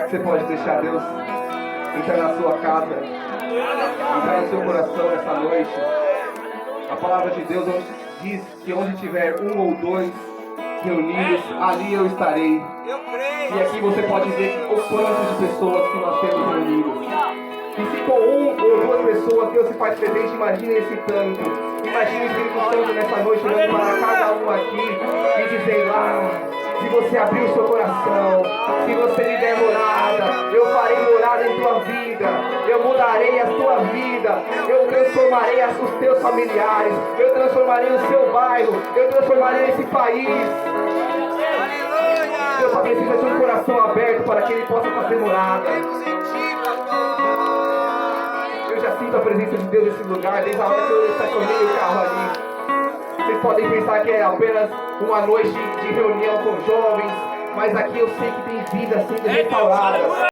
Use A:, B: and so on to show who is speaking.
A: Você pode deixar Deus entrar na sua casa, entrar no seu coração nessa noite. A palavra de Deus diz que onde tiver um ou dois reunidos, ali eu estarei. E aqui você pode ver o quanto de pessoas que nós temos reunidos. E se com um ou duas pessoas Deus se faz presente, imagine esse tanto. Imagine o Espírito Santo nessa noite olhando para cada um aqui e dizendo: se você abrir o seu coração, se você me der morada, eu farei morada em tua vida, eu mudarei a tua vida, eu transformarei os teus familiares, eu transformarei o seu bairro, eu transformarei esse país. Deus só precisa de um coração aberto para que Ele possa fazer morada. Eu já sinto a presença de Deus nesse lugar, desde a hora que eu estacionei o carro ali. Vocês podem pensar que é apenas uma noite de reunião com jovens, mas aqui eu sei que tem vida sendo restaurada.